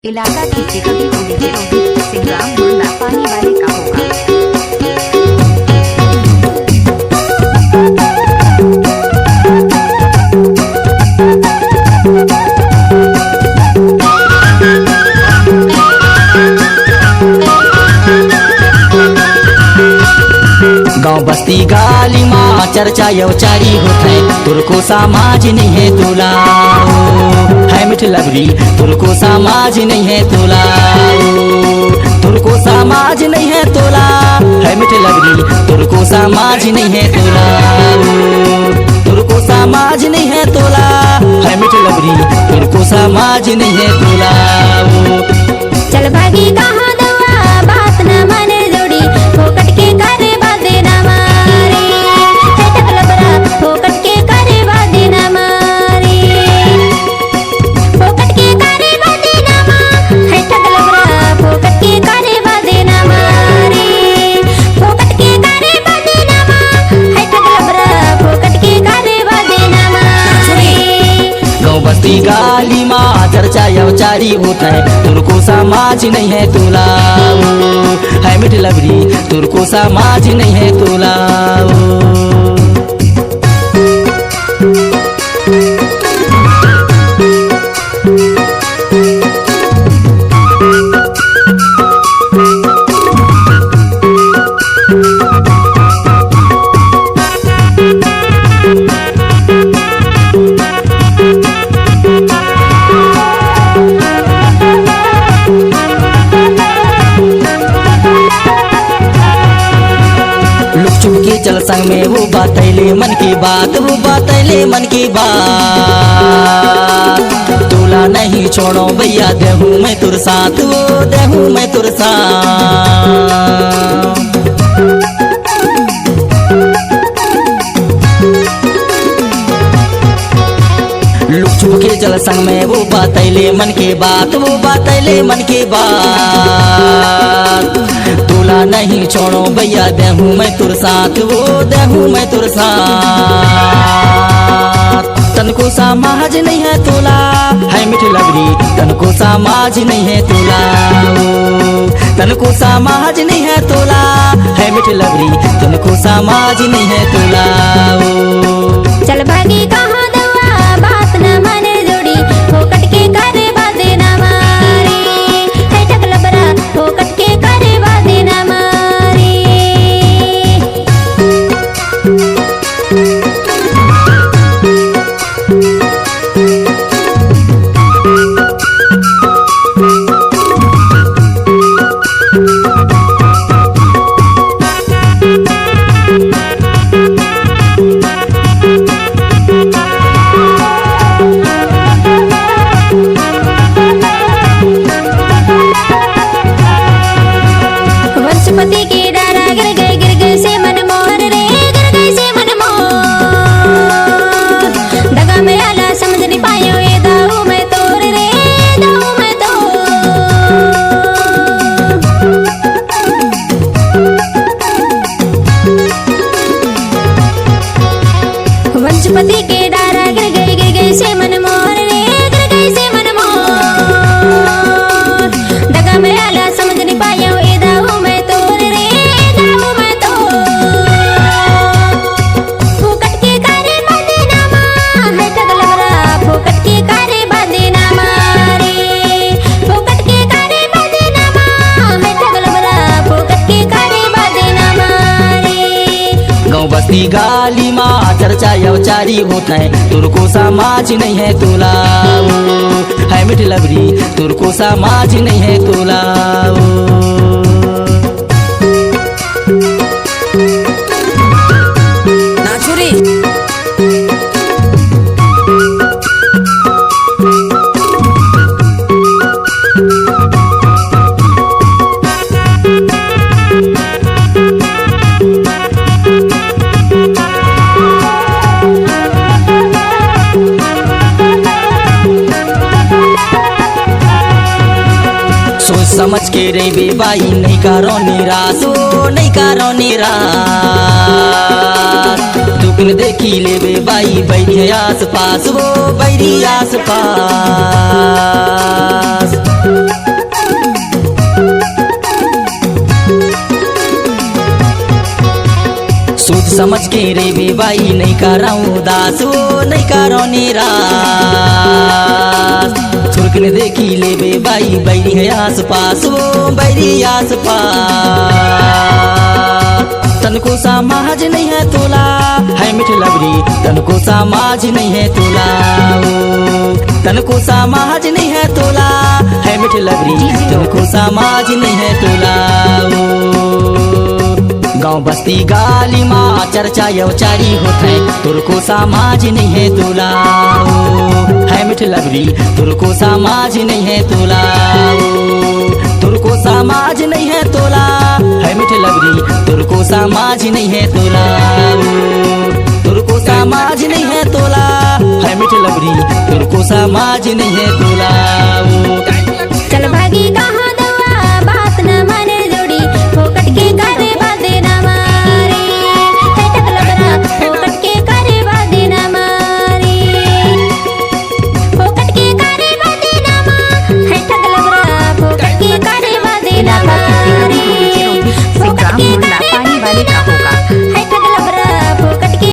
इलाका किसी कभी होगी रोहित सिंग्राम मुंडा पानी वाले का होगा। गाँव बस्ती गाली माँ चर्चा यवचारी होते तुरको समाज नहीं है तुला है मिठ लबरी तुरको समाज नहीं है तुला तुरको समाज नहीं है तोला है मिठ लबरी तुरको समाज नहीं है तोला तुरको समाज नहीं है तोला है मिठ लबरी तुरको समाज नहीं है तोला। चल भागी कहाँ दवा बात न माने जोड़ी फोकट के करे बादे न मारे है टकलबरा फोकट के करे बादे न मारे फोकट के करे बादे न मारे है टकलबरा फोकट के करे बादे न मारे फोकट के करे बादे न मारे है टकलबरा फोकट के करे बादे न मारे। गाँव बस्ती गाली माँ चर्चा यवचारी होता है तुरको समाज नहीं है तोला है मिठ लबरी तुरको समाज नहीं है तोला। चल संग में वो बातैले मन की बात वो बातैले मन की बात तोला नहीं छोड़ो भैया देहूँ मैं तुर साथ वो देहूँ मैं तुर साथ। लुक छुप के चल संग में वो बातैले मन के बात वो बातैले मन के बात तोला नहीं छोड़ो भैया देहूँ मैं तुर साथ वो देहूँ मैं तुर साथ। तनको समाज नहीं है तोला है मिठ लबरी तनको समाज नहीं है तोला तनको समाज नहीं है तोला है मिठ लबरी तनको समाज नहीं है तोला। चल भागी कहाँ दवा बात न माने जोड़ी फोकट के करे बादे न मारे है टकलबरा फोकट के करे बादे न मारे। वंशपति के डारा गिर गए से मन मोहर रे गिर गए से मन मोहर दगा में आला समझ नहीं पायो ये दाऊ मैं तोर रे दाऊ मैं तो वंशपति के डारा गिर गए से मन मोहर रे गिर गए से मन मोहर दगा में आला समझ नहीं पायो ये दाऊ मैं तोर रे दाऊ मैं तो फोकट के करे बादे ना है टकलबरा फोकट के करे बादे ना मारे फोकट के करे बादे ना है टकलबरा फोकट के करे बादे ना मारे। गाँव बस्ती गाली माँ चर्चा यवचारी होता है तुरको समाज नहीं है तोला है मिठ लबरी तुरको समाज नहीं है तोला। सोच समझ के रे बेबाई नहीं करो निराश ओ नहीं करो निराश दुखन देखी ले बेबाई बैठे आस पास वो बैरी आस पास। समझ के रे बेबाई नहीं कराऊं दास वो नहीं करो निराश छुरक ने देखी ले बेबाई बैरी है आस पास वो बैरी आस पास तन को समाज नहीं है तोला है मिठ लबरी तन को समाज नहीं है तोला तन को समाज नहीं है तोला है मिठ लबरी तन को समाज नहीं है तोला गांव बस्ती गाली माँ चर्चा यौचारी होता है तुरको समाज नहीं है तोला है मिठ लबरी तुरको समाज नहीं है तोला तुरको समाज नहीं है तोला है मिठ लबरी तुरको समाज नहीं है तोला तुरको समाज नहीं है तोला है मिठ लबरी तुरको समाज नहीं है तोला